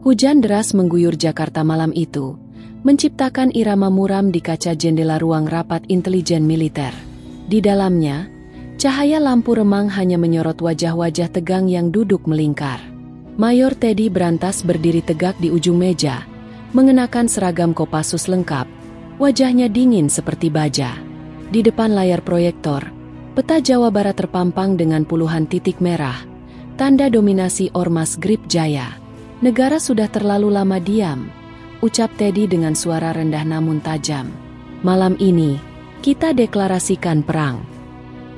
Hujan deras mengguyur Jakarta malam itu, menciptakan irama muram di kaca jendela ruang rapat intelijen militer. Di dalamnya, cahaya lampu remang hanya menyorot wajah-wajah tegang yang duduk melingkar. Mayor Teddy Brantas berdiri tegak di ujung meja, mengenakan seragam Kopassus lengkap, wajahnya dingin seperti baja. Di depan layar proyektor, peta Jawa Barat terpampang dengan puluhan titik merah, tanda dominasi Ormas Grip Jaya. Negara sudah terlalu lama diam, ucap Teddy dengan suara rendah namun tajam. Malam ini, kita deklarasikan perang.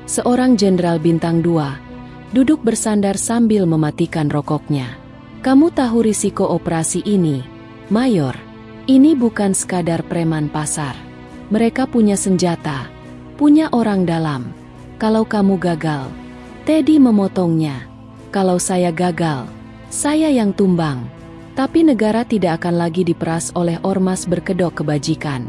Seorang jenderal bintang 2, duduk bersandar sambil mematikan rokoknya. Kamu tahu risiko operasi ini, Mayor? Ini bukan sekadar preman pasar. Mereka punya senjata, punya orang dalam. Kalau kamu gagal, Teddy memotongnya. Kalau saya gagal, saya yang tumbang. Tapi negara tidak akan lagi diperas oleh ormas berkedok kebajikan.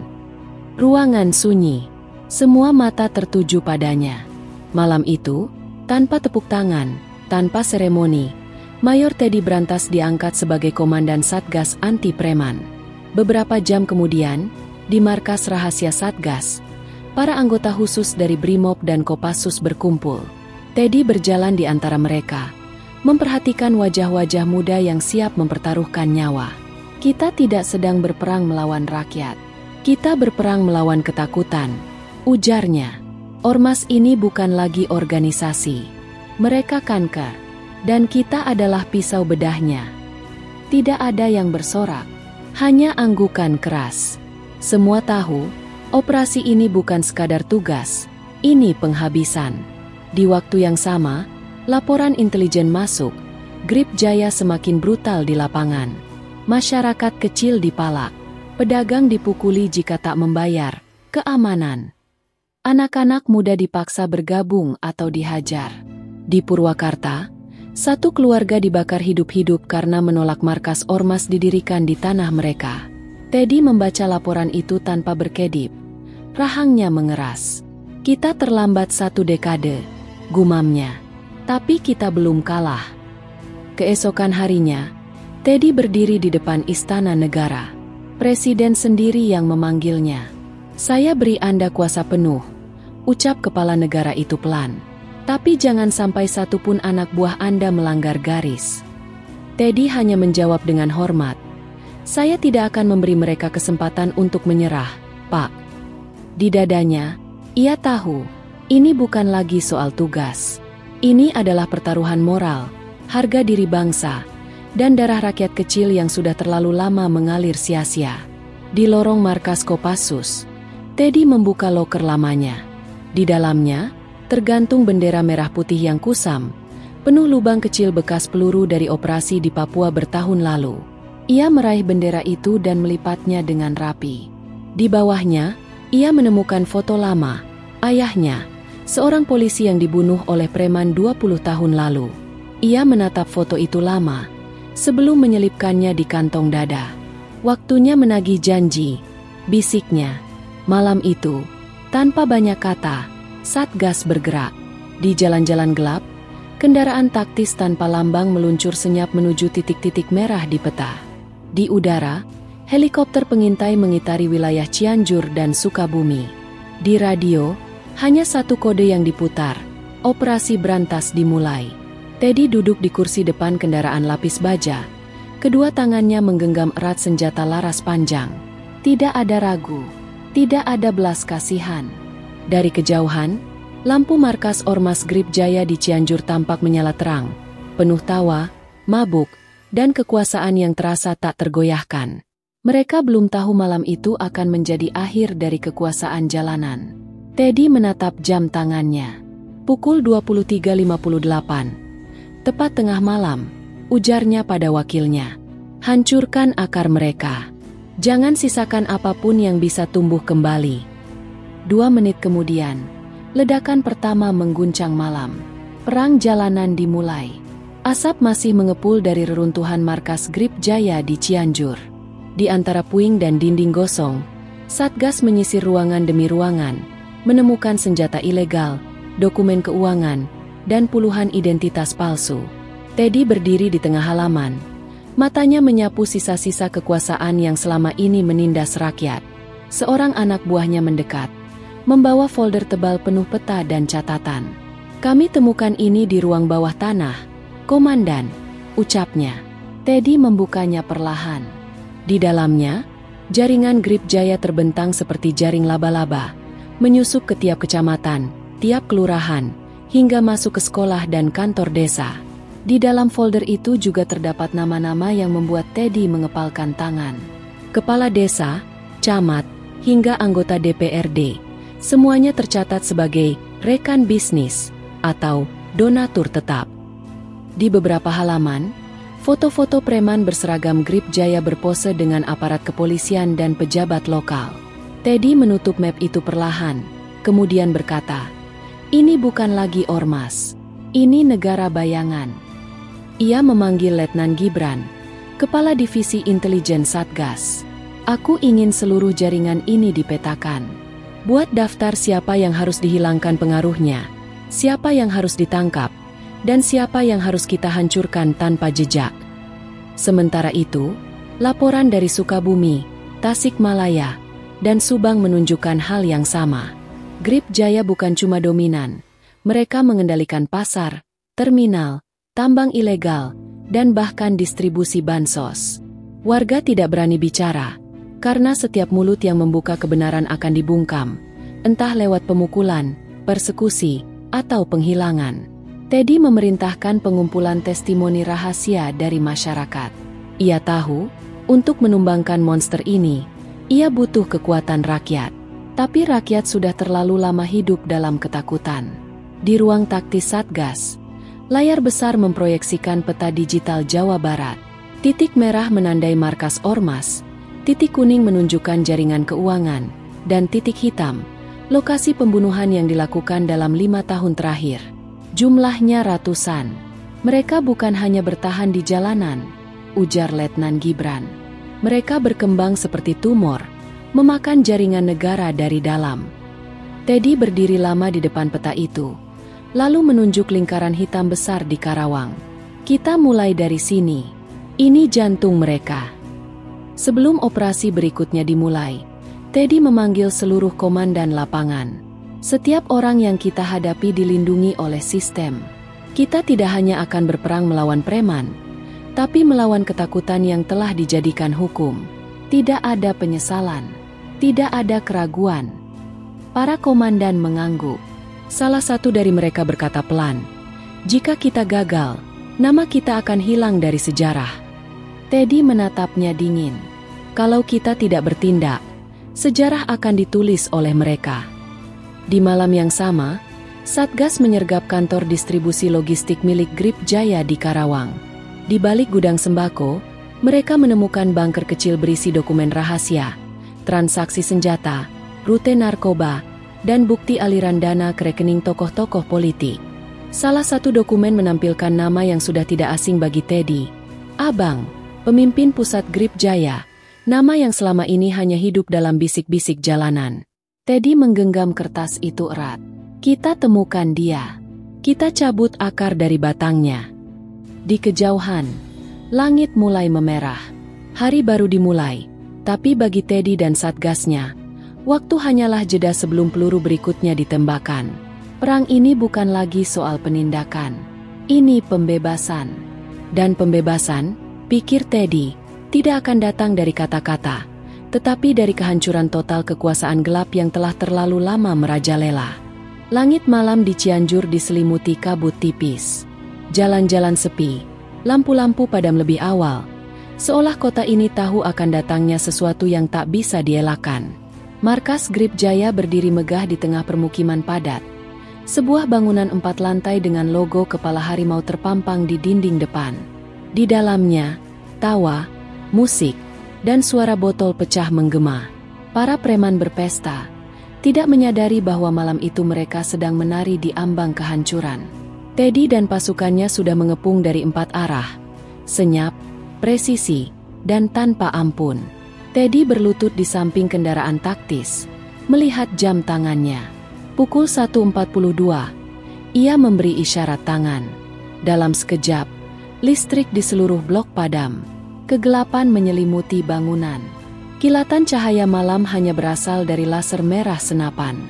Ruangan sunyi. Semua mata tertuju padanya. Malam itu, tanpa tepuk tangan, tanpa seremoni, Mayor Teddy Brantas diangkat sebagai Komandan Satgas Anti Preman. Beberapa jam kemudian, di markas rahasia Satgas, para anggota khusus dari Brimob dan Kopassus berkumpul. Teddy berjalan di antara mereka, memperhatikan wajah-wajah muda yang siap mempertaruhkan nyawa. Kita tidak sedang berperang melawan rakyat. Kita berperang melawan ketakutan, ujarnya. Ormas ini bukan lagi organisasi. Mereka kanker, dan kita adalah pisau bedahnya. Tidak ada yang bersorak, hanya anggukan keras. Semua tahu, operasi ini bukan sekadar tugas, ini penghabisan. Di waktu yang sama, laporan intelijen masuk, Grip Jaya semakin brutal di lapangan. Masyarakat kecil dipalak, pedagang dipukuli jika tak membayar, keamanan. Anak-anak muda dipaksa bergabung atau dihajar. Di Purwakarta, satu keluarga dibakar hidup-hidup karena menolak markas ormas didirikan di tanah mereka. Teddy membaca laporan itu tanpa berkedip. Rahangnya mengeras. Kita terlambat 1 dekade, gumamnya. Tapi kita belum kalah. Keesokan harinya, Teddy berdiri di depan Istana Negara. Presiden sendiri yang memanggilnya. Saya beri Anda kuasa penuh, ucap kepala negara itu pelan. Tapi jangan sampai satupun anak buah Anda melanggar garis. Teddy hanya menjawab dengan hormat. Saya tidak akan memberi mereka kesempatan untuk menyerah, Pak. Di dadanya, ia tahu, ini bukan lagi soal tugas. Ini adalah pertaruhan moral, harga diri bangsa, dan darah rakyat kecil yang sudah terlalu lama mengalir sia-sia. Di lorong markas Kopassus, Teddy membuka loker lamanya. Di dalamnya, tergantung bendera merah putih yang kusam, penuh lubang kecil bekas peluru dari operasi di Papua bertahun lalu. Ia meraih bendera itu dan melipatnya dengan rapi. Di bawahnya, ia menemukan foto lama, ayahnya, seorang polisi yang dibunuh oleh preman 20 tahun lalu. Ia menatap foto itu lama, sebelum menyelipkannya di kantong dada. Waktunya menagih janji, bisiknya. Malam itu, tanpa banyak kata, Satgas bergerak. Di jalan-jalan gelap, kendaraan taktis tanpa lambang meluncur senyap menuju titik-titik merah di peta. Di udara, helikopter pengintai mengitari wilayah Cianjur dan Sukabumi. Di radio, hanya satu kode yang diputar, operasi Brantas dimulai. Teddy duduk di kursi depan kendaraan lapis baja. Kedua tangannya menggenggam erat senjata laras panjang. Tidak ada ragu, tidak ada belas kasihan. Dari kejauhan, lampu markas Ormas Grip Jaya di Cianjur tampak menyala terang, penuh tawa, mabuk, dan kekuasaan yang terasa tak tergoyahkan. Mereka belum tahu malam itu akan menjadi akhir dari kekuasaan jalanan. Teddy menatap jam tangannya. Pukul 23.58. Tepat tengah malam, ujarnya pada wakilnya. Hancurkan akar mereka. Jangan sisakan apapun yang bisa tumbuh kembali. 2 menit kemudian, ledakan pertama mengguncang malam. Perang jalanan dimulai. Asap masih mengepul dari reruntuhan markas Grip Jaya di Cianjur. Di antara puing dan dinding gosong, Satgas menyisir ruangan demi ruangan, menemukan senjata ilegal, dokumen keuangan, dan puluhan identitas palsu. Teddy berdiri di tengah halaman, Matanya menyapu sisa-sisa kekuasaan yang selama ini menindas rakyat. Seorang anak buahnya mendekat, membawa folder tebal penuh peta dan catatan. "Kami temukan ini di ruang bawah tanah, Komandan," ucapnya. Teddy membukanya perlahan. Di dalamnya, jaringan Grip Jaya terbentang seperti jaring laba-laba, menyusup ke tiap kecamatan, tiap kelurahan, hingga masuk ke sekolah dan kantor desa. Di dalam folder itu juga terdapat nama-nama yang membuat Teddy mengepalkan tangan. Kepala desa, camat, hingga anggota DPRD, semuanya tercatat sebagai rekan bisnis atau donatur tetap. Di beberapa halaman, foto-foto preman berseragam Grip Jaya berpose dengan aparat kepolisian dan pejabat lokal. Teddy menutup map itu perlahan, kemudian berkata, "Ini bukan lagi ormas, ini negara bayangan." Ia memanggil Letnan Gibran, Kepala Divisi Intelijen Satgas. "Aku ingin seluruh jaringan ini dipetakan. Buat daftar siapa yang harus dihilangkan pengaruhnya, siapa yang harus ditangkap, dan siapa yang harus kita hancurkan tanpa jejak." Sementara itu, laporan dari Sukabumi, Tasikmalaya, dan Subang menunjukkan hal yang sama. Grip Jaya bukan cuma dominan, mereka mengendalikan pasar, terminal, tambang ilegal, dan bahkan distribusi bansos. Warga tidak berani bicara, karena setiap mulut yang membuka kebenaran akan dibungkam, entah lewat pemukulan, persekusi, atau penghilangan. Teddy memerintahkan pengumpulan testimoni rahasia dari masyarakat. Ia tahu, untuk menumbangkan monster ini, ia butuh kekuatan rakyat. Tapi rakyat sudah terlalu lama hidup dalam ketakutan. Di ruang taktis Satgas, layar besar memproyeksikan peta digital Jawa Barat. Titik merah menandai markas ormas, titik kuning menunjukkan jaringan keuangan, dan titik hitam, lokasi pembunuhan yang dilakukan dalam 5 tahun terakhir. Jumlahnya ratusan. "Mereka bukan hanya bertahan di jalanan," ujar Letnan Gibran. "Mereka berkembang seperti tumor, memakan jaringan negara dari dalam." Teddy berdiri lama di depan peta itu, lalu menunjuk lingkaran hitam besar di Karawang. "Kita mulai dari sini. Ini jantung mereka." Sebelum operasi berikutnya dimulai, Teddy memanggil seluruh komandan lapangan. "Setiap orang yang kita hadapi dilindungi oleh sistem. Kita tidak hanya akan berperang melawan preman, tapi melawan ketakutan yang telah dijadikan hukum. Tidak ada penyesalan, tidak ada keraguan." Para komandan mengangguk. Salah satu dari mereka berkata pelan, "Jika kita gagal, nama kita akan hilang dari sejarah." Teddy menatapnya dingin. "Kalau kita tidak bertindak, sejarah akan ditulis oleh mereka." Di malam yang sama, Satgas menyergap kantor distribusi logistik milik Grip Jaya di Karawang. Di balik gudang sembako, mereka menemukan bunker kecil berisi dokumen rahasia, transaksi senjata, rute narkoba, dan bukti aliran dana ke rekening tokoh-tokoh politik. Salah satu dokumen menampilkan nama yang sudah tidak asing bagi Teddy. Abang, pemimpin pusat Grip Jaya, nama yang selama ini hanya hidup dalam bisik-bisik jalanan. Teddy menggenggam kertas itu erat. "Kita temukan dia. Kita cabut akar dari batangnya." Di kejauhan, langit mulai memerah. Hari baru dimulai, tapi bagi Teddy dan Satgasnya, waktu hanyalah jeda sebelum peluru berikutnya ditembakkan. Perang ini bukan lagi soal penindakan. Ini pembebasan. Dan pembebasan, pikir Teddy, tidak akan datang dari kata-kata, tetapi dari kehancuran total kekuasaan gelap yang telah terlalu lama merajalela. Langit malam di Cianjur diselimuti kabut tipis. Jalan-jalan sepi, lampu-lampu padam lebih awal, seolah kota ini tahu akan datangnya sesuatu yang tak bisa dielakkan. Markas Grip Jaya berdiri megah di tengah permukiman padat. Sebuah bangunan 4 lantai dengan logo kepala harimau terpampang di dinding depan. Di dalamnya, tawa, musik, dan suara botol pecah menggema. Para preman berpesta, tidak menyadari bahwa malam itu mereka sedang menari di ambang kehancuran. Teddy dan pasukannya sudah mengepung dari 4 arah, senyap, presisi, dan tanpa ampun. Teddy berlutut di samping kendaraan taktis, melihat jam tangannya. Pukul 1.42, ia memberi isyarat tangan. Dalam sekejap, listrik di seluruh blok padam. Kegelapan menyelimuti bangunan. Kilatan cahaya malam hanya berasal dari laser merah senapan.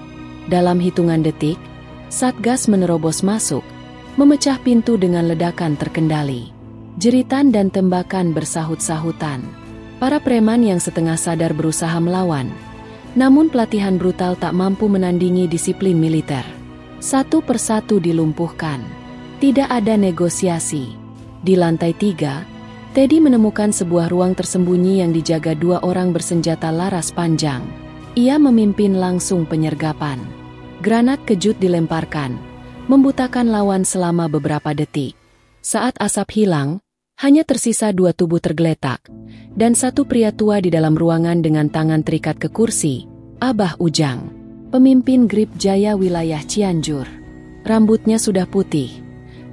Dalam hitungan detik, Satgas menerobos masuk, memecah pintu dengan ledakan terkendali. Jeritan dan tembakan bersahut-sahutan. Para preman yang setengah sadar berusaha melawan, namun pelatihan brutal tak mampu menandingi disiplin militer. Satu persatu dilumpuhkan. Tidak ada negosiasi. Di lantai 3, Teddy menemukan sebuah ruang tersembunyi yang dijaga 2 orang bersenjata laras panjang. Ia memimpin langsung penyergapan. Granat kejut dilemparkan, membutakan lawan selama beberapa detik. Saat asap hilang, hanya tersisa 2 tubuh tergeletak, dan 1 pria tua di dalam ruangan dengan tangan terikat ke kursi, Abah Ujang, pemimpin Grip Jaya wilayah Cianjur. Rambutnya sudah putih,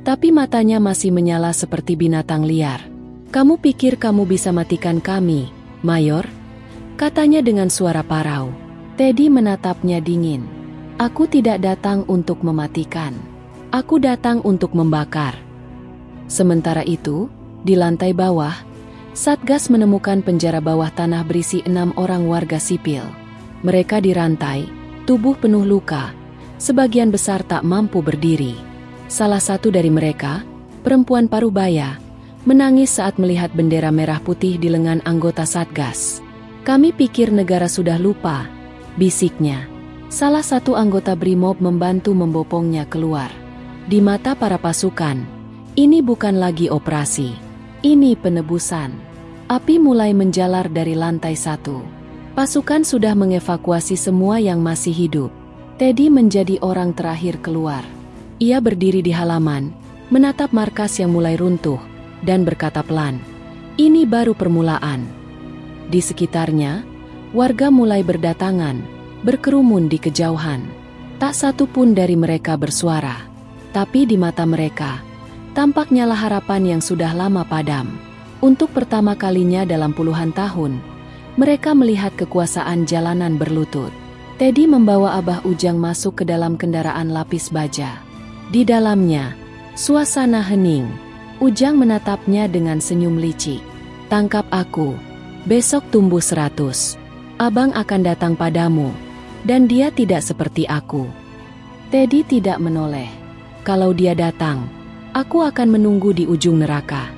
tapi matanya masih menyala seperti binatang liar. "Kamu pikir kamu bisa matikan kami, Mayor?" katanya dengan suara parau. Teddy menatapnya dingin. "Aku tidak datang untuk mematikan. Aku datang untuk membakar." Sementara itu, di lantai bawah, Satgas menemukan penjara bawah tanah berisi 6 orang warga sipil. Mereka dirantai, tubuh penuh luka, sebagian besar tak mampu berdiri. Salah satu dari mereka, perempuan parubaya, menangis saat melihat bendera merah putih di lengan anggota Satgas. "Kami pikir negara sudah lupa," bisiknya. Salah satu anggota Brimob membantu membopongnya keluar. Di mata para pasukan, ini bukan lagi operasi. Ini penebusan. Api mulai menjalar dari lantai 1. Pasukan sudah mengevakuasi semua yang masih hidup. Teddy menjadi orang terakhir keluar. Ia berdiri di halaman, menatap markas yang mulai runtuh, dan berkata pelan, "Ini baru permulaan." Di sekitarnya, warga mulai berdatangan, berkerumun di kejauhan. Tak satu pun dari mereka bersuara. Tapi di mata mereka, tampak nyala harapan yang sudah lama padam. Untuk pertama kalinya dalam puluhan tahun, mereka melihat kekuasaan jalanan berlutut. Teddy membawa Abah Ujang masuk ke dalam kendaraan lapis baja. Di dalamnya, suasana hening. Ujang menatapnya dengan senyum licik. "Tangkap aku. Besok tumbuh 100. Abang akan datang padamu. Dan dia tidak seperti aku." Teddy tidak menoleh. "Kalau dia datang, aku akan menunggu di ujung neraka."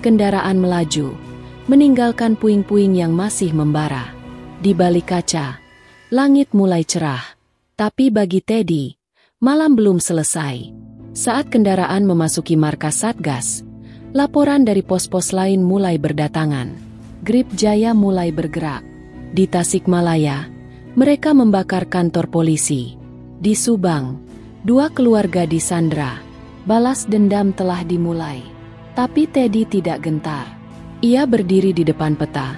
Kendaraan melaju, meninggalkan puing-puing yang masih membara. Di balik kaca, langit mulai cerah. Tapi bagi Teddy, malam belum selesai. Saat kendaraan memasuki markas Satgas, laporan dari pos-pos lain mulai berdatangan. Grip Jaya mulai bergerak. Di Tasikmalaya, mereka membakar kantor polisi. Di Subang, 2 keluarga disandra. Balas dendam telah dimulai. Tapi Teddy tidak gentar. Ia berdiri di depan peta,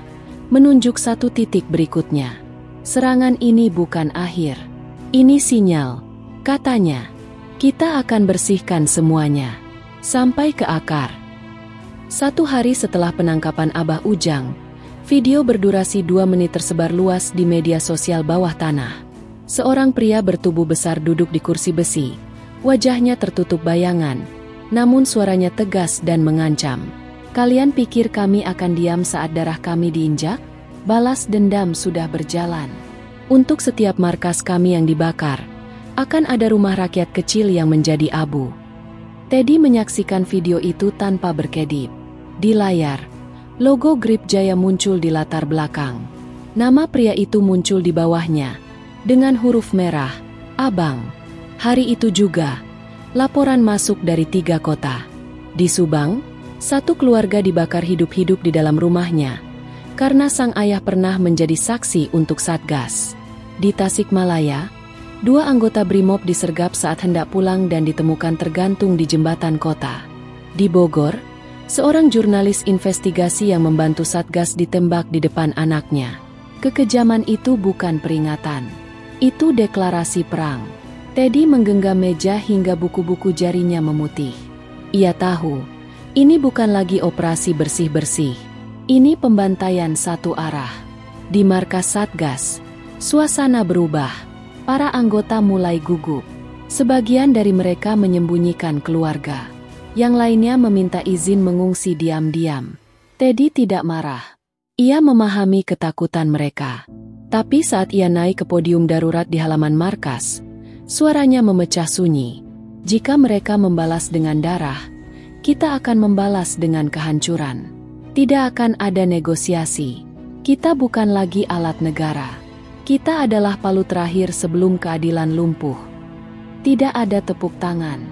menunjuk 1 titik berikutnya. "Serangan ini bukan akhir. Ini sinyal," katanya. "Kita akan bersihkan semuanya, sampai ke akar." 1 hari setelah penangkapan Abah Ujang, video berdurasi 2 menit tersebar luas di media sosial bawah tanah. Seorang pria bertubuh besar duduk di kursi besi, wajahnya tertutup bayangan, namun suaranya tegas dan mengancam. "Kalian pikir kami akan diam saat darah kami diinjak? Balas dendam sudah berjalan. Untuk setiap markas kami yang dibakar, akan ada rumah rakyat kecil yang menjadi abu." Teddy menyaksikan video itu tanpa berkedip. Di layar, logo Grip Jaya muncul di latar belakang. Nama pria itu muncul di bawahnya, dengan huruf merah, "Abang." Hari itu juga, laporan masuk dari 3 kota. Di Subang, 1 keluarga dibakar hidup-hidup di dalam rumahnya, karena sang ayah pernah menjadi saksi untuk Satgas. Di Tasikmalaya, 2 anggota Brimob disergap saat hendak pulang dan ditemukan tergantung di jembatan kota. Di Bogor, seorang jurnalis investigasi yang membantu Satgas ditembak di depan anaknya. Kekejaman itu bukan peringatan. Itu deklarasi perang. Teddy menggenggam meja hingga buku-buku jarinya memutih. Ia tahu, ini bukan lagi operasi bersih-bersih. Ini pembantaian satu arah. Di markas Satgas, suasana berubah. Para anggota mulai gugup. Sebagian dari mereka menyembunyikan keluarga. Yang lainnya meminta izin mengungsi diam-diam. Teddy tidak marah. Ia memahami ketakutan mereka. Tapi saat ia naik ke podium darurat di halaman markas, suaranya memecah sunyi. Jika mereka membalas dengan darah, kita akan membalas dengan kehancuran. Tidak akan ada negosiasi. Kita bukan lagi alat negara. Kita adalah palu terakhir sebelum keadilan lumpuh. Tidak ada tepuk tangan.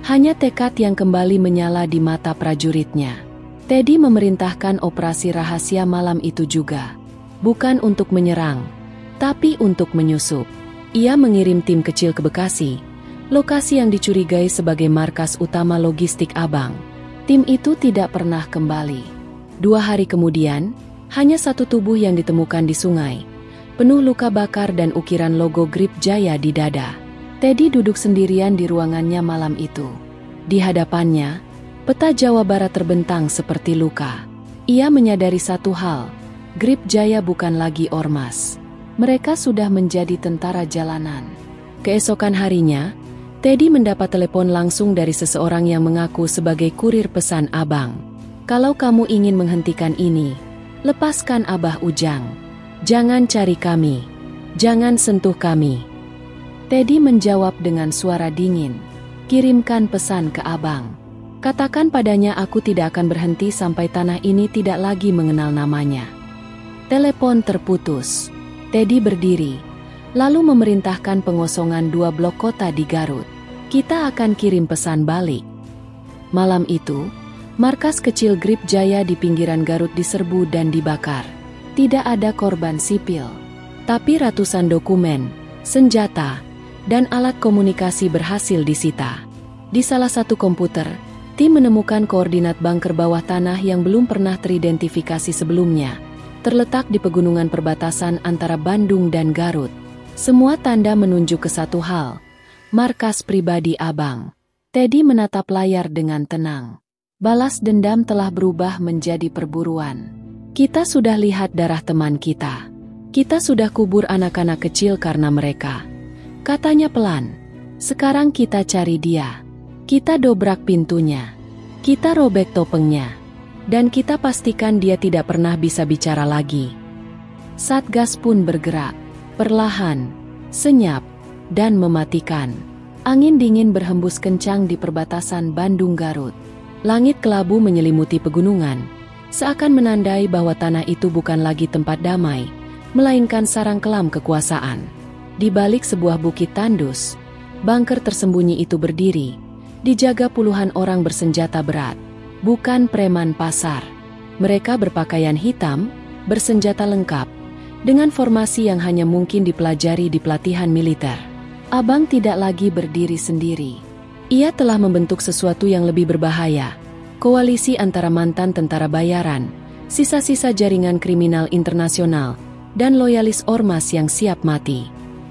Hanya tekad yang kembali menyala di mata prajuritnya. Teddy memerintahkan operasi rahasia malam itu juga. Bukan untuk menyerang, tapi untuk menyusup. Ia mengirim tim kecil ke Bekasi, lokasi yang dicurigai sebagai markas utama logistik Abang. Tim itu tidak pernah kembali. 2 hari kemudian, hanya satu tubuh yang ditemukan di sungai, penuh luka bakar dan ukiran logo Grip Jaya di dada. Teddy duduk sendirian di ruangannya malam itu. Di hadapannya, peta Jawa Barat terbentang seperti luka. Ia menyadari satu hal, Grip Jaya bukan lagi ormas. Mereka sudah menjadi tentara jalanan. Keesokan harinya, Teddy mendapat telepon langsung dari seseorang yang mengaku sebagai kurir pesan Abang. Kalau kamu ingin menghentikan ini, lepaskan Abah Ujang. Jangan cari kami. Jangan sentuh kami. Teddy menjawab dengan suara dingin. Kirimkan pesan ke Abang. Katakan padanya aku tidak akan berhenti sampai tanah ini tidak lagi mengenal namanya. Telepon terputus. Teddy berdiri, lalu memerintahkan pengosongan 2 blok kota di Garut. Kita akan kirim pesan balik. Malam itu, markas kecil Grip Jaya di pinggiran Garut diserbu dan dibakar. Tidak ada korban sipil, tapi ratusan dokumen, senjata, dan alat komunikasi berhasil disita. Di salah satu komputer, tim menemukan koordinat bunker bawah tanah yang belum pernah teridentifikasi sebelumnya, terletak di pegunungan perbatasan antara Bandung dan Garut. Semua tanda menunjuk ke satu hal, markas pribadi Abang. Teddy menatap layar dengan tenang. Balas dendam telah berubah menjadi perburuan. Kita sudah lihat darah teman kita. Kita sudah kubur anak-anak kecil karena mereka. Katanya pelan. Sekarang kita cari dia. Kita dobrak pintunya. Kita robek topengnya. Dan kita pastikan dia tidak pernah bisa bicara lagi. Satgas pun bergerak. Perlahan, senyap, dan mematikan. Angin dingin berhembus kencang di perbatasan Bandung-Garut. Langit kelabu menyelimuti pegunungan, seakan menandai bahwa tanah itu bukan lagi tempat damai, melainkan sarang kelam kekuasaan. Di balik sebuah bukit tandus, bunker tersembunyi itu berdiri, dijaga puluhan orang bersenjata berat, bukan preman pasar. Mereka berpakaian hitam, bersenjata lengkap, dengan formasi yang hanya mungkin dipelajari di pelatihan militer. Abang tidak lagi berdiri sendiri. Ia telah membentuk sesuatu yang lebih berbahaya. Koalisi antara mantan tentara bayaran, sisa-sisa jaringan kriminal internasional, dan loyalis ormas yang siap mati.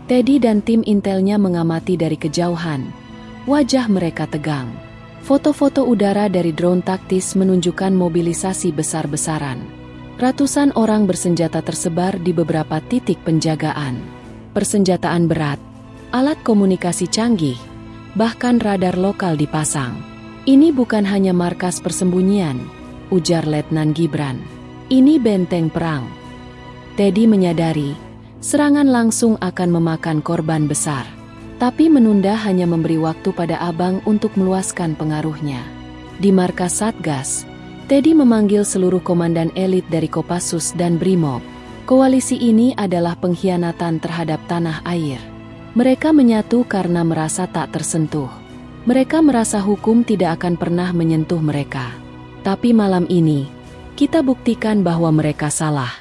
Teddy dan tim intelnya mengamati dari kejauhan. Wajah mereka tegang. Foto-foto udara dari drone taktis menunjukkan mobilisasi besar-besaran. Ratusan orang bersenjata tersebar di beberapa titik penjagaan. Persenjataan berat, alat komunikasi canggih, bahkan radar lokal dipasang. Ini bukan hanya markas persembunyian, ujar Letnan Gibran. Ini benteng perang. Teddy menyadari, serangan langsung akan memakan korban besar. Tapi menunda hanya memberi waktu pada Abang untuk meluaskan pengaruhnya. Di markas Satgas, Teddy memanggil seluruh komandan elit dari Kopassus dan Brimob. Koalisi ini adalah pengkhianatan terhadap tanah air. Mereka menyatu karena merasa tak tersentuh. Mereka merasa hukum tidak akan pernah menyentuh mereka. Tapi malam ini, kita buktikan bahwa mereka salah.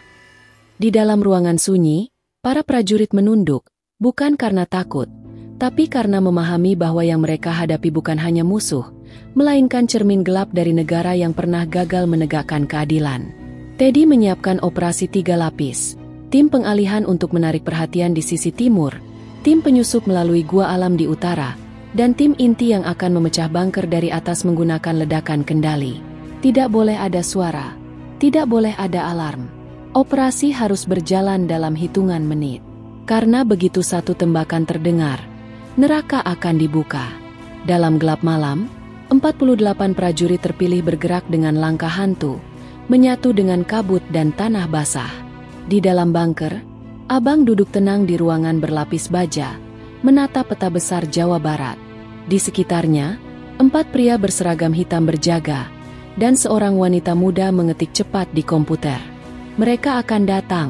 Di dalam ruangan sunyi, para prajurit menunduk, bukan karena takut, tapi karena memahami bahwa yang mereka hadapi bukan hanya musuh, melainkan cermin gelap dari negara yang pernah gagal menegakkan keadilan. Teddy menyiapkan operasi 3 lapis, tim pengalihan untuk menarik perhatian di sisi timur, tim penyusup melalui gua alam di utara, dan tim inti yang akan memecah bunker dari atas menggunakan ledakan kendali. Tidak boleh ada suara, tidak boleh ada alarm. Operasi harus berjalan dalam hitungan menit. Karena begitu satu tembakan terdengar, neraka akan dibuka. Dalam gelap malam, 48 prajurit terpilih bergerak dengan langkah hantu, menyatu dengan kabut dan tanah basah. Di dalam bunker, Abang duduk tenang di ruangan berlapis baja, menatap peta besar Jawa Barat. Di sekitarnya, 4 pria berseragam hitam berjaga, dan seorang wanita muda mengetik cepat di komputer. Mereka akan datang,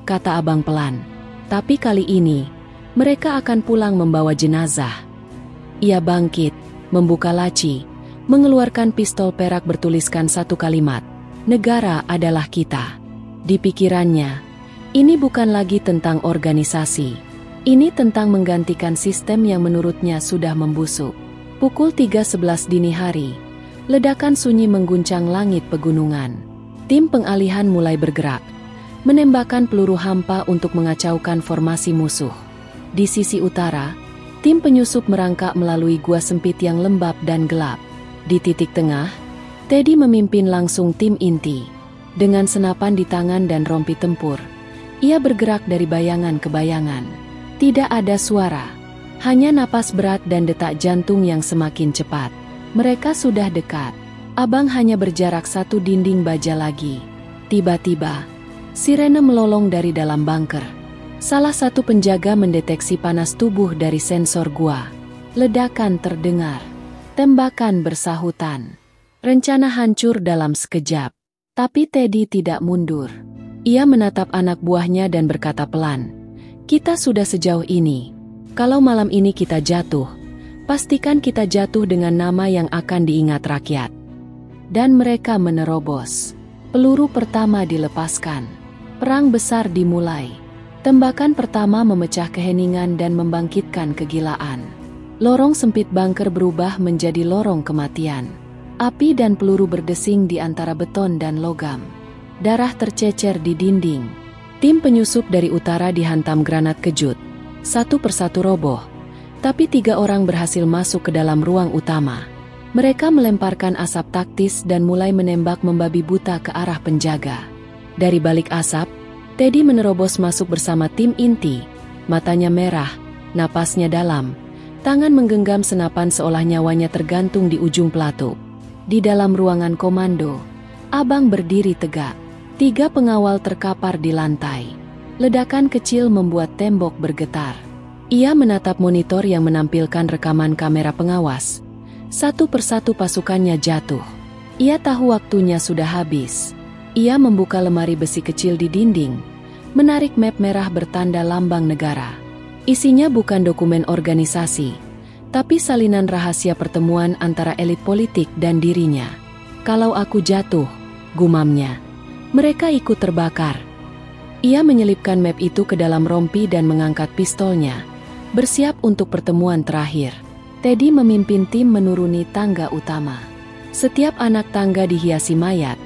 kata Abang pelan. Tapi kali ini, mereka akan pulang membawa jenazah. Ia bangkit, membuka laci, mengeluarkan pistol perak bertuliskan satu kalimat, "Negara adalah kita." Di pikirannya, ini bukan lagi tentang organisasi. Ini tentang menggantikan sistem yang menurutnya sudah membusuk. Pukul 3.11 dini hari, ledakan sunyi mengguncang langit pegunungan. Tim pengalihan mulai bergerak, menembakkan peluru hampa untuk mengacaukan formasi musuh. Di sisi utara, tim penyusup merangkak melalui gua sempit yang lembab dan gelap. Di titik tengah, Teddy memimpin langsung tim inti. Dengan senapan di tangan dan rompi tempur, ia bergerak dari bayangan ke bayangan. Tidak ada suara, hanya napas berat dan detak jantung yang semakin cepat. Mereka sudah dekat. Abang hanya berjarak 1 dinding baja lagi. Tiba-tiba, sirene melolong dari dalam bunker. Salah satu penjaga mendeteksi panas tubuh dari sensor gua. Ledakan terdengar. Tembakan bersahutan. Rencana hancur dalam sekejap. Tapi Teddy tidak mundur. Ia menatap anak buahnya dan berkata pelan, "Kita sudah sejauh ini. Kalau malam ini kita jatuh, pastikan kita jatuh dengan nama yang akan diingat rakyat." Dan mereka menerobos. Peluru pertama dilepaskan. Perang besar dimulai. Tembakan pertama memecah keheningan dan membangkitkan kegilaan. Lorong sempit bunker berubah menjadi lorong kematian. Api dan peluru berdesing di antara beton dan logam. Darah tercecer di dinding. Tim penyusup dari utara dihantam granat kejut. Satu persatu roboh. Tapi 3 orang berhasil masuk ke dalam ruang utama. Mereka melemparkan asap taktis dan mulai menembak membabi buta ke arah penjaga. Dari balik asap, Teddy menerobos masuk bersama tim inti. Matanya merah, napasnya dalam. Tangan menggenggam senapan seolah nyawanya tergantung di ujung pelatuk. Di dalam ruangan komando, Abang berdiri tegak. 3 pengawal terkapar di lantai. Ledakan kecil membuat tembok bergetar. Ia menatap monitor yang menampilkan rekaman kamera pengawas. Satu persatu pasukannya jatuh. Ia tahu waktunya sudah habis. Ia membuka lemari besi kecil di dinding, menarik map merah bertanda lambang negara. Isinya bukan dokumen organisasi, tapi salinan rahasia pertemuan antara elit politik dan dirinya. "Kalau aku jatuh," gumamnya, "mereka ikut terbakar." Ia menyelipkan map itu ke dalam rompi dan mengangkat pistolnya, bersiap untuk pertemuan terakhir. Teddy memimpin tim menuruni tangga utama. Setiap anak tangga dihiasi mayat,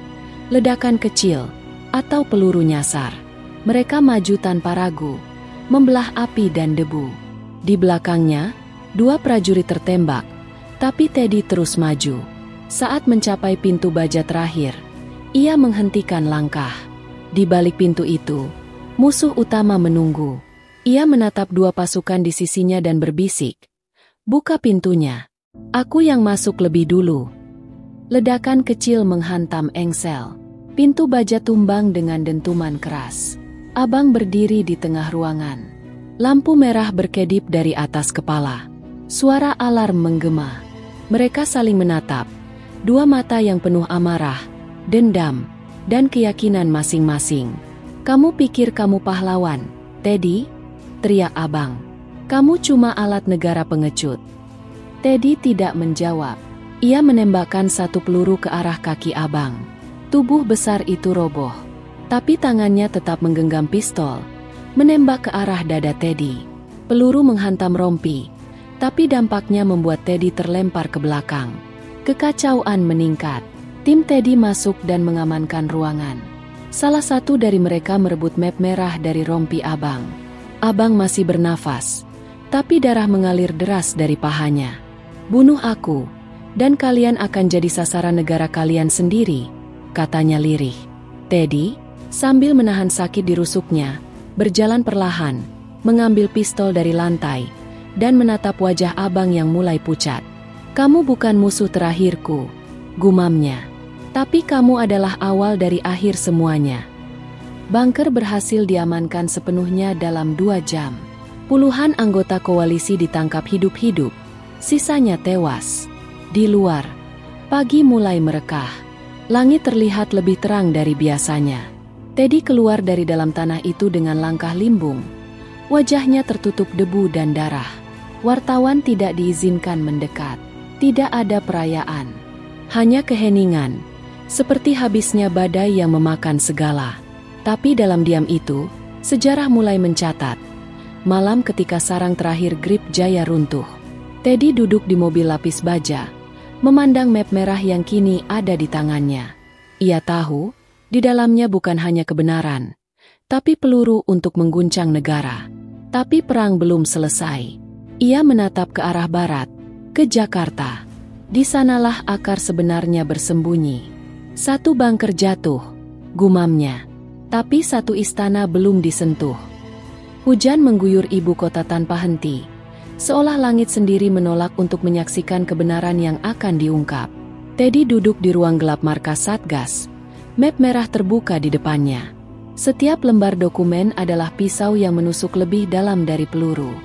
ledakan kecil, atau peluru nyasar. Mereka maju tanpa ragu, membelah api dan debu. Di belakangnya, 2 prajurit tertembak, tapi Teddy terus maju. Saat mencapai pintu baja terakhir, ia menghentikan langkah. Di balik pintu itu, musuh utama menunggu. Ia menatap 2 pasukan di sisinya dan berbisik, "Buka pintunya. Aku yang masuk lebih dulu." Ledakan kecil menghantam engsel. Pintu baja tumbang dengan dentuman keras. Abang berdiri di tengah ruangan. Lampu merah berkedip dari atas kepala. Suara alarm menggema. Mereka saling menatap. 2 mata yang penuh amarah, dendam, dan keyakinan masing-masing. "Kamu pikir kamu pahlawan, Teddy?" teriak Abang. "Kamu cuma alat negara pengecut." Teddy tidak menjawab. Ia menembakkan 1 peluru ke arah kaki Abang. Tubuh besar itu roboh. Tapi tangannya tetap menggenggam pistol, menembak ke arah dada Teddy. Peluru menghantam rompi. Tapi dampaknya membuat Teddy terlempar ke belakang. Kekacauan meningkat. Tim Teddy masuk dan mengamankan ruangan. Salah satu dari mereka merebut map merah dari rompi Abang. Abang masih bernafas, tapi darah mengalir deras dari pahanya. "Bunuh aku, dan kalian akan jadi sasaran negara kalian sendiri," katanya lirih. Teddy, sambil menahan sakit di rusuknya, berjalan perlahan, mengambil pistol dari lantai, dan menatap wajah Abang yang mulai pucat. "Kamu bukan musuh terakhirku," gumamnya. Tapi kamu adalah awal dari akhir semuanya. Bunker berhasil diamankan sepenuhnya dalam 2 jam. Puluhan anggota koalisi ditangkap hidup-hidup, sisanya tewas. Di luar, pagi mulai merekah. Langit terlihat lebih terang dari biasanya. Teddy keluar dari dalam tanah itu dengan langkah limbung. Wajahnya tertutup debu dan darah. Wartawan tidak diizinkan mendekat. Tidak ada perayaan. Hanya keheningan, seperti habisnya badai yang memakan segala. Tapi dalam diam itu, sejarah mulai mencatat. Malam ketika sarang terakhir Grip Jaya runtuh, Teddy duduk di mobil lapis baja, memandang map merah yang kini ada di tangannya. Ia tahu, di dalamnya bukan hanya kebenaran, tapi peluru untuk mengguncang negara. Tapi perang belum selesai. Ia menatap ke arah barat, ke Jakarta. Di sanalah akar sebenarnya bersembunyi. Satu bunker jatuh, gumamnya. Tapi satu istana belum disentuh. Hujan mengguyur ibu kota tanpa henti. Seolah langit sendiri menolak untuk menyaksikan kebenaran yang akan diungkap. Teddy duduk di ruang gelap markas Satgas. Map merah terbuka di depannya. Setiap lembar dokumen adalah pisau yang menusuk lebih dalam dari peluru.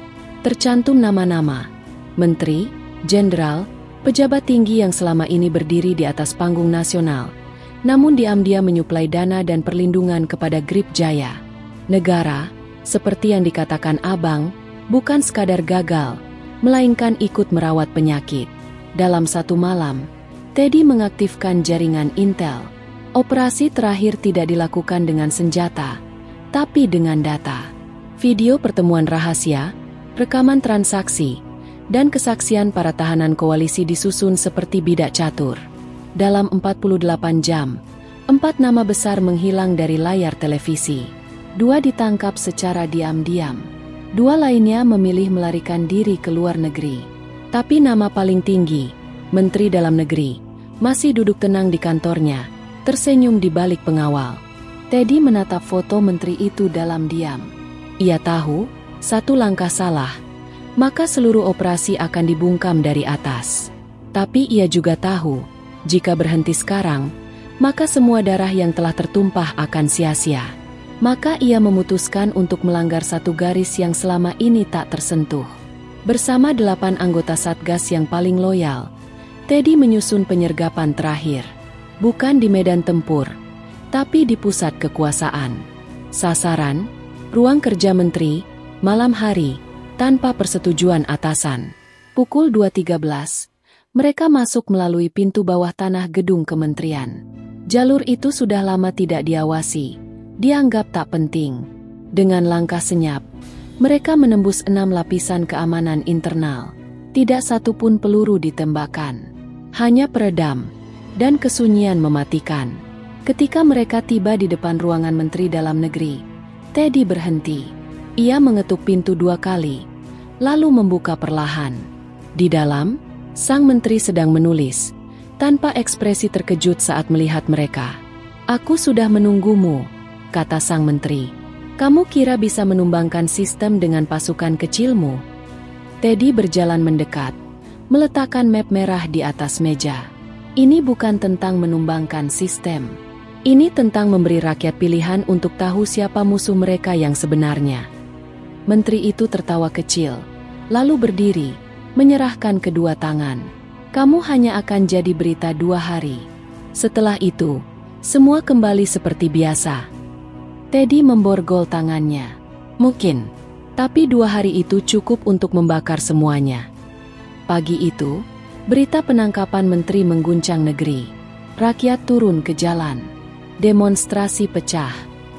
Tercantum nama-nama, menteri, jenderal, pejabat tinggi yang selama ini berdiri di atas panggung nasional. Namun diam-diam menyuplai dana dan perlindungan kepada Grip Jaya. Negara, seperti yang dikatakan Abang, bukan sekadar gagal, melainkan ikut merawat penyakit. Dalam satu malam, Teddy mengaktifkan jaringan intel. Operasi terakhir tidak dilakukan dengan senjata, tapi dengan data. Video pertemuan rahasia, rekaman transaksi, dan kesaksian para tahanan koalisi disusun seperti bidak catur. Dalam 48 jam, 4 nama besar menghilang dari layar televisi. 2 ditangkap secara diam-diam. 2 lainnya memilih melarikan diri ke luar negeri. Tapi nama paling tinggi, Menteri Dalam Negeri, masih duduk tenang di kantornya, tersenyum di balik pengawal. Teddy menatap foto menteri itu dalam diam. Ia tahu, satu langkah salah, maka seluruh operasi akan dibungkam dari atas. Tapi ia juga tahu, jika berhenti sekarang, maka semua darah yang telah tertumpah akan sia-sia. Maka ia memutuskan untuk melanggar satu garis yang selama ini tak tersentuh. Bersama 8 anggota Satgas yang paling loyal, Teddy menyusun penyergapan terakhir. Bukan di medan tempur, tapi di pusat kekuasaan. Sasaran, ruang kerja menteri, malam hari, tanpa persetujuan atasan. Pukul 2.13, mereka masuk melalui pintu bawah tanah gedung kementerian. Jalur itu sudah lama tidak diawasi, dianggap tak penting. Dengan langkah senyap, mereka menembus 6 lapisan keamanan internal. Tidak satu pun peluru ditembakkan. Hanya peredam, dan kesunyian mematikan. Ketika mereka tiba di depan ruangan Menteri Dalam Negeri, Teddy berhenti. Ia mengetuk pintu 2 kali, lalu membuka perlahan. Di dalam, sang menteri sedang menulis, tanpa ekspresi terkejut saat melihat mereka. "Aku sudah menunggumu," kata sang menteri. "Kamu kira bisa menumbangkan sistem dengan pasukan kecilmu?" Teddy berjalan mendekat, meletakkan map merah di atas meja. Ini bukan tentang menumbangkan sistem. Ini tentang memberi rakyat pilihan untuk tahu siapa musuh mereka yang sebenarnya. Menteri itu tertawa kecil, lalu berdiri, menyerahkan kedua tangan. "Kamu hanya akan jadi berita 2 hari. Setelah itu, semua kembali seperti biasa." Teddy memborgol tangannya. Mungkin, tapi 2 hari itu cukup untuk membakar semuanya. Pagi itu, berita penangkapan menteri mengguncang negeri. Rakyat turun ke jalan. Demonstrasi pecah.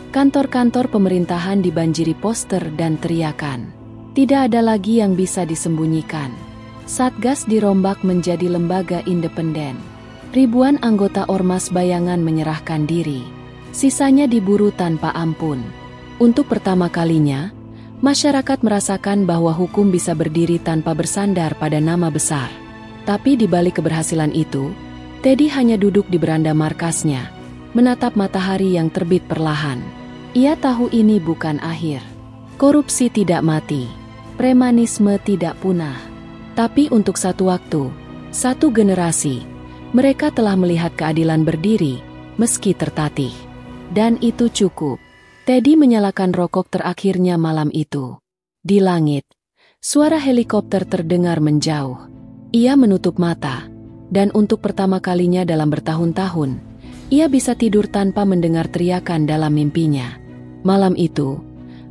Kantor-kantor pemerintahan dibanjiri poster dan teriakan. Tidak ada lagi yang bisa disembunyikan. Satgas dirombak menjadi lembaga independen. Ribuan anggota ormas bayangan menyerahkan diri. Sisanya diburu tanpa ampun. Untuk pertama kalinya, masyarakat merasakan bahwa hukum bisa berdiri tanpa bersandar pada nama besar. Tapi di balik keberhasilan itu, Teddy hanya duduk di beranda markasnya, menatap matahari yang terbit perlahan. Ia tahu ini bukan akhir. Korupsi tidak mati, premanisme tidak punah. Tapi untuk satu waktu, satu generasi, Mereka telah melihat keadilan berdiri, meski tertatih. Dan itu cukup. Teddy menyalakan rokok terakhirnya malam itu. Di langit, suara helikopter terdengar menjauh. Ia menutup mata, dan untuk pertama kalinya dalam bertahun-tahun, ia bisa tidur tanpa mendengar teriakan dalam mimpinya. Malam itu,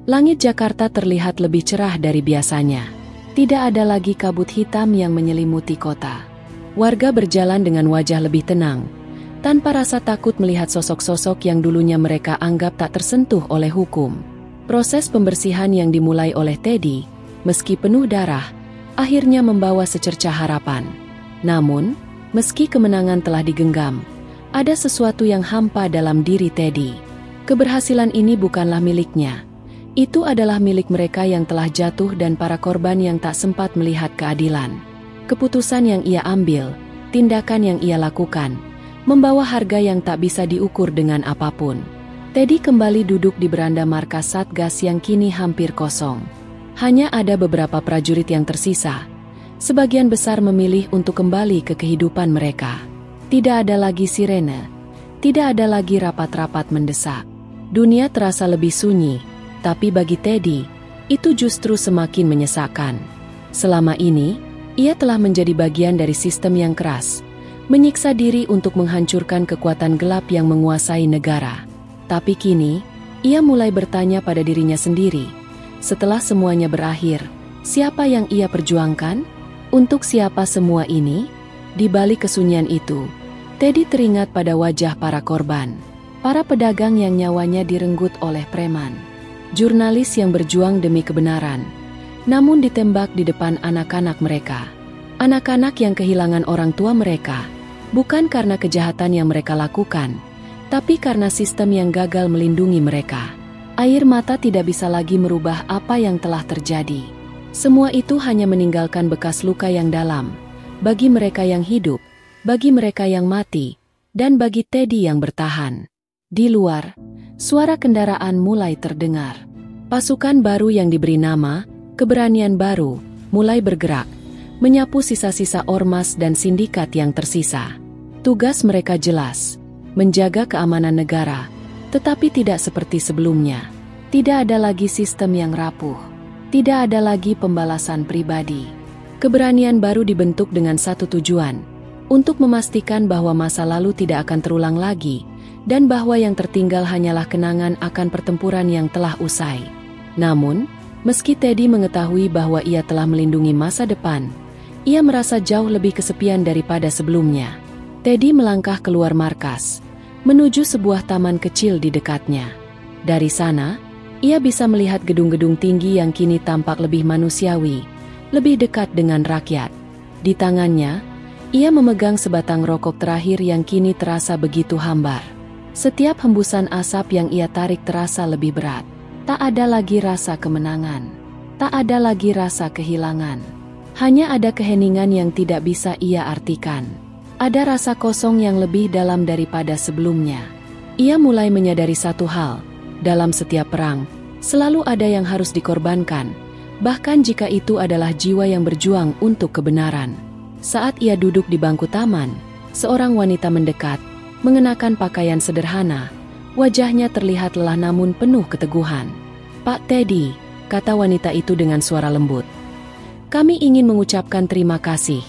langit Jakarta terlihat lebih cerah dari biasanya. Tidak ada lagi kabut hitam yang menyelimuti kota. Warga berjalan dengan wajah lebih tenang, tanpa rasa takut melihat sosok-sosok yang dulunya mereka anggap tak tersentuh oleh hukum. Proses pembersihan yang dimulai oleh Teddy, meski penuh darah, akhirnya membawa secercah harapan. Namun, meski kemenangan telah digenggam, ada sesuatu yang hampa dalam diri Teddy. Keberhasilan ini bukanlah miliknya. Itu adalah milik mereka yang telah jatuh dan para korban yang tak sempat melihat keadilan. Keputusan yang ia ambil, tindakan yang ia lakukan, membawa harga yang tak bisa diukur dengan apapun. Teddy kembali duduk di beranda markas Satgas yang kini hampir kosong. Hanya ada beberapa prajurit yang tersisa. Sebagian besar memilih untuk kembali ke kehidupan mereka. Tidak ada lagi sirene. Tidak ada lagi rapat-rapat mendesak. Dunia terasa lebih sunyi, tapi bagi Teddy, itu justru semakin menyesakkan. Selama ini, ia telah menjadi bagian dari sistem yang keras, menyiksa diri untuk menghancurkan kekuatan gelap yang menguasai negara. Tapi kini, ia mulai bertanya pada dirinya sendiri, setelah semuanya berakhir, siapa yang ia perjuangkan? Untuk siapa semua ini? Di balik kesunyian itu, Teddy teringat pada wajah para korban. Para pedagang yang nyawanya direnggut oleh preman. Jurnalis yang berjuang demi kebenaran, namun ditembak di depan anak-anak mereka. Anak-anak yang kehilangan orang tua mereka, bukan karena kejahatan yang mereka lakukan, tapi karena sistem yang gagal melindungi mereka. Air mata tidak bisa lagi merubah apa yang telah terjadi. Semua itu hanya meninggalkan bekas luka yang dalam, bagi mereka yang hidup, bagi mereka yang mati, dan bagi Teddy yang bertahan. Di luar, suara kendaraan mulai terdengar. Pasukan baru yang diberi nama, keberanian baru, mulai bergerak, menyapu sisa-sisa ormas dan sindikat yang tersisa. Tugas mereka jelas, menjaga keamanan negara, tetapi tidak seperti sebelumnya. Tidak ada lagi sistem yang rapuh. Tidak ada lagi pembalasan pribadi. Keberanian baru dibentuk dengan satu tujuan, untuk memastikan bahwa masa lalu tidak akan terulang lagi, dan bahwa yang tertinggal hanyalah kenangan akan pertempuran yang telah usai. Namun, meski Teddy mengetahui bahwa ia telah melindungi masa depan, ia merasa jauh lebih kesepian daripada sebelumnya. Teddy melangkah keluar markas, menuju sebuah taman kecil di dekatnya. Dari sana, ia bisa melihat gedung-gedung tinggi yang kini tampak lebih manusiawi, lebih dekat dengan rakyat. Di tangannya, ia memegang sebatang rokok terakhir yang kini terasa begitu hambar. Setiap hembusan asap yang ia tarik terasa lebih berat. Tak ada lagi rasa kemenangan. Tak ada lagi rasa kehilangan. Hanya ada keheningan yang tidak bisa ia artikan. Ada rasa kosong yang lebih dalam daripada sebelumnya. Ia mulai menyadari satu hal. Dalam setiap perang, selalu ada yang harus dikorbankan, bahkan jika itu adalah jiwa yang berjuang untuk kebenaran. Saat ia duduk di bangku taman, seorang wanita mendekat, mengenakan pakaian sederhana. Wajahnya terlihat lelah namun penuh keteguhan. "Pak Teddy," kata wanita itu dengan suara lembut. "Kami ingin mengucapkan terima kasih."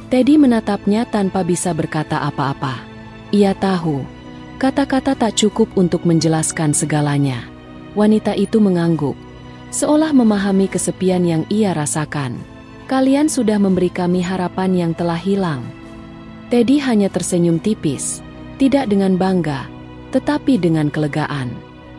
Teddy menatapnya tanpa bisa berkata apa-apa. Ia tahu, kata-kata tak cukup untuk menjelaskan segalanya. Wanita itu mengangguk, seolah memahami kesepian yang ia rasakan. "Kalian sudah memberi kami harapan yang telah hilang." Teddy hanya tersenyum tipis, tidak dengan bangga, tetapi dengan kelegaan.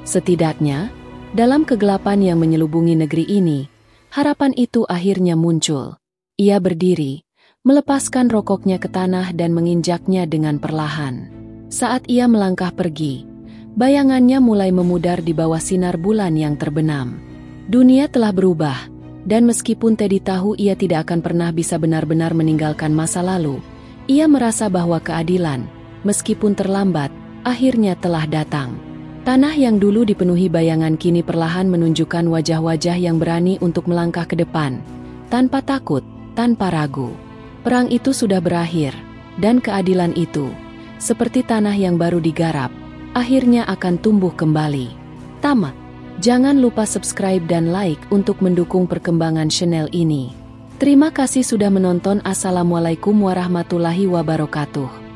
Setidaknya, dalam kegelapan yang menyelubungi negeri ini, harapan itu akhirnya muncul. Ia berdiri, melepaskan rokoknya ke tanah dan menginjaknya dengan perlahan. Saat ia melangkah pergi, bayangannya mulai memudar di bawah sinar bulan yang terbenam. Dunia telah berubah, dan meskipun Teddy tahu ia tidak akan pernah bisa benar-benar meninggalkan masa lalu, ia merasa bahwa keadilan, meskipun terlambat, akhirnya telah datang. Tanah yang dulu dipenuhi bayangan kini perlahan menunjukkan wajah-wajah yang berani untuk melangkah ke depan, tanpa takut, tanpa ragu. Perang itu sudah berakhir, Dan keadilan itu, seperti tanah yang baru digarap, akhirnya akan tumbuh kembali. Tamat. Jangan lupa subscribe dan like untuk mendukung perkembangan channel ini. Terima kasih sudah menonton. Assalamualaikum warahmatullahi wabarakatuh.